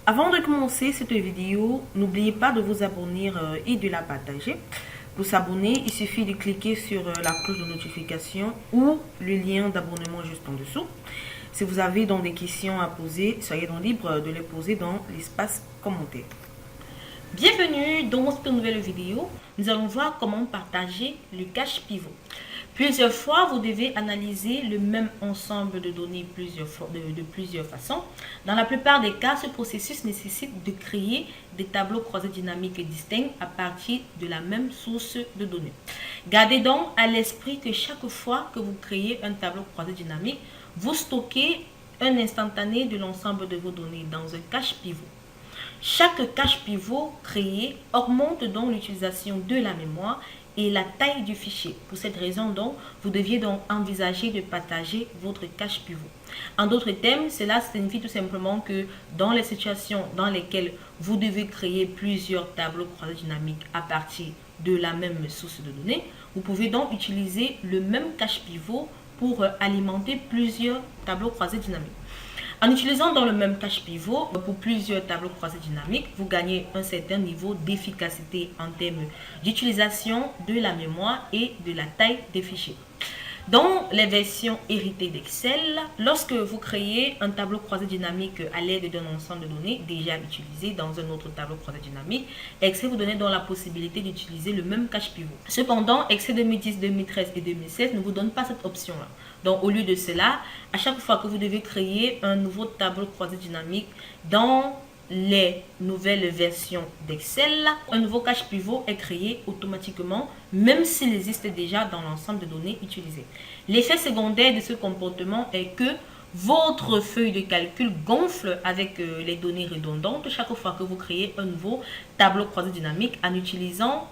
Avant de commencer cette vidéo, n'oubliez pas de vous abonner et de la partager. Pour s'abonner, il suffit de cliquer sur la cloche de notification ou le lien d'abonnement juste en dessous. Si vous avez donc des questions à poser, soyez donc libre de les poser dans l'espace commentaire. Bienvenue dans cette nouvelle vidéo. Nous allons voir comment partager le cache pivot. Plusieurs fois, vous devez analyser le même ensemble de données de plusieurs façons. Dans la plupart des cas, ce processus nécessite de créer des tableaux croisés dynamiques distincts à partir de la même source de données. Gardez donc à l'esprit que chaque fois que vous créez un tableau croisé dynamique, vous stockez un instantané de l'ensemble de vos données dans un cache pivot. Chaque cache pivot créé augmente donc l'utilisation de la mémoire et la taille du fichier. Pour cette raison, donc, vous deviez donc envisager de partager votre cache pivot. En d'autres termes, cela signifie tout simplement que dans les situations dans lesquelles vous devez créer plusieurs tableaux croisés dynamiques à partir de la même source de données, vous pouvez donc utiliser le même cache pivot pour alimenter plusieurs tableaux croisés dynamiques. En utilisant dans le même cache pivot pour plusieurs tableaux croisés dynamiques, vous gagnez un certain niveau d'efficacité en termes d'utilisation de la mémoire et de la taille des fichiers. Dans les versions héritées d'Excel, lorsque vous créez un tableau croisé dynamique à l'aide d'un ensemble de données déjà utilisé dans un autre tableau croisé dynamique, Excel vous donne donc la possibilité d'utiliser le même cache pivot. Cependant, Excel 2010, 2013 et 2016 ne vous donne pas cette option-là. Donc, au lieu de cela, à chaque fois que vous devez créer un nouveau tableau croisé dynamique dans les nouvelles versions d'Excel, un nouveau cache pivot est créé automatiquement, même s'il existe déjà dans l'ensemble de données utilisées. L'effet secondaire de ce comportement est que votre feuille de calcul gonfle avec les données redondantes chaque fois que vous créez un nouveau tableau croisé dynamique en utilisant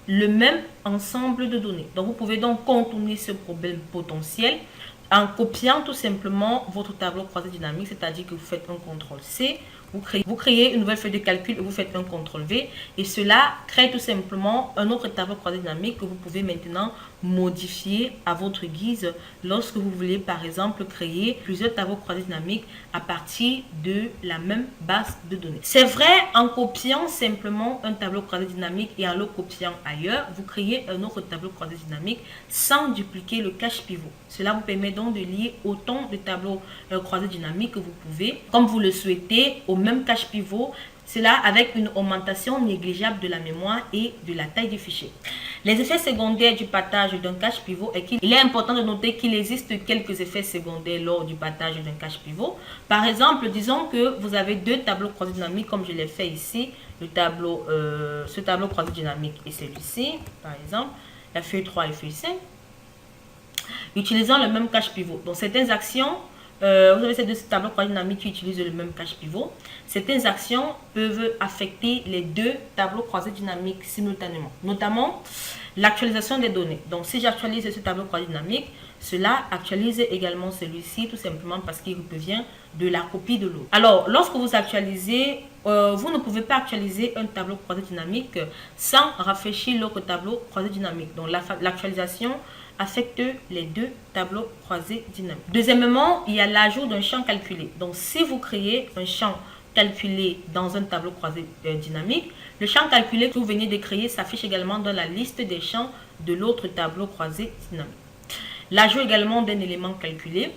le même ensemble de données. Donc, vous pouvez donc contourner ce problème potentiel en copiant tout simplement votre tableau croisé dynamique, c'est-à-dire que vous faites un CTRL-C, vous créez une nouvelle feuille de calcul et vous faites un CTRL-V et cela crée tout simplement un autre tableau croisé dynamique que vous pouvez maintenant modifier à votre guise lorsque vous voulez par exemple créer plusieurs tableaux croisés dynamiques à partir de la même base de données. C'est vrai, en copiant simplement un tableau croisé dynamique et en le copiant ailleurs, vous créez un autre tableau croisé dynamique sans dupliquer le cache pivot. Cela vous permet donc de lier autant de tableaux croisés dynamiques que vous pouvez, comme vous le souhaitez, au même cache pivot, cela avec une augmentation négligeable de la mémoire et de la taille du fichier. Les effets secondaires du partage d'un cache pivot est qu'il est important de noter qu'il existe quelques effets secondaires lors du partage d'un cache pivot. Par exemple, disons que vous avez deux tableaux croisés dynamiques comme je l'ai fait ici, ce tableau croisé dynamique et celui-ci, par exemple, la feuille 3 et la feuille 5, utilisant le même cache pivot. Donc certaines actions, vous avez ces deux tableaux croisés dynamiques qui utilisent le même cache pivot. Certaines actions peuvent affecter les deux tableaux croisés dynamiques simultanément, notamment l'actualisation des données. Donc si j'actualise ce tableau croisé dynamique, cela actualise également celui-ci tout simplement parce qu'il provient de la copie de l'autre. Alors lorsque vous actualisez, vous ne pouvez pas actualiser un tableau croisé dynamique sans rafraîchir l'autre tableau croisé dynamique. Donc l'actualisation affecte les deux tableaux croisés dynamiques. Deuxièmement, il y a l'ajout d'un champ calculé. Donc, si vous créez un champ calculé dans un tableau croisé dynamique, le champ calculé que vous venez de créer s'affiche également dans la liste des champs de l'autre tableau croisé dynamique. L'ajout également d'un élément calculé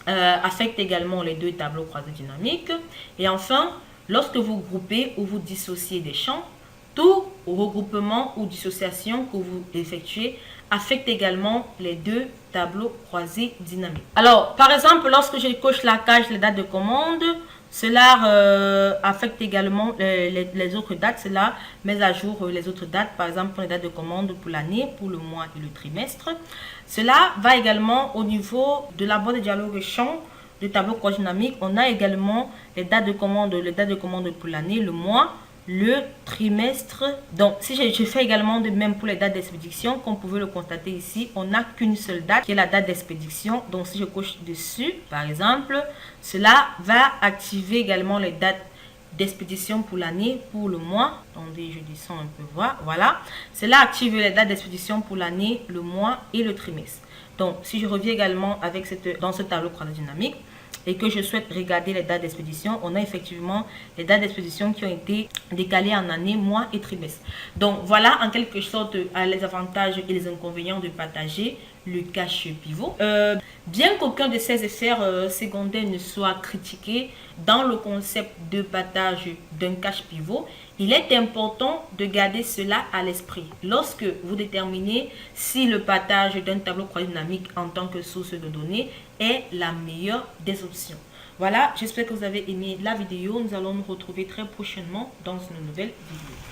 affecte également les deux tableaux croisés dynamiques. Et enfin, lorsque vous groupez ou vous dissociez des champs, tout regroupement ou dissociation que vous effectuez affecte également les deux tableaux croisés dynamiques. Alors, par exemple, lorsque je coche la case les dates de commande, cela affecte également les autres dates. Cela met à jour les autres dates, par exemple pour les dates de commande pour l'année, pour le mois et le trimestre. Cela va également au niveau de la boîte de dialogue champ de tableau croisé dynamique. On a également les dates de commande pour l'année, le mois, le trimestre. Donc si je fais également de même pour les dates d'expédition, comme vous pouvez le constater ici, on n'a qu'une seule date qui est la date d'expédition. Donc si je coche dessus par exemple, cela va activer également les dates d'expédition pour l'année, pour le mois. Attendez, je descends un peu, voilà. Cela active les dates d'expédition pour l'année, le mois et le trimestre. Donc si je reviens également avec dans ce tableau croisé dynamique, et que je souhaite regarder les dates d'expédition, on a effectivement les dates d'expédition qui ont été décalées en année, mois et trimestre. Donc voilà en quelque sorte les avantages et les inconvénients de partager le cache pivot. Bien qu'aucun de ces effets secondaires ne soit critiqué dans le concept de partage d'un cache pivot, il est important de garder cela à l'esprit lorsque vous déterminez si le partage d'un tableau croisé dynamique en tant que source de données est la meilleure des options. Voilà, j'espère que vous avez aimé la vidéo. Nous allons nous retrouver très prochainement dans une nouvelle vidéo.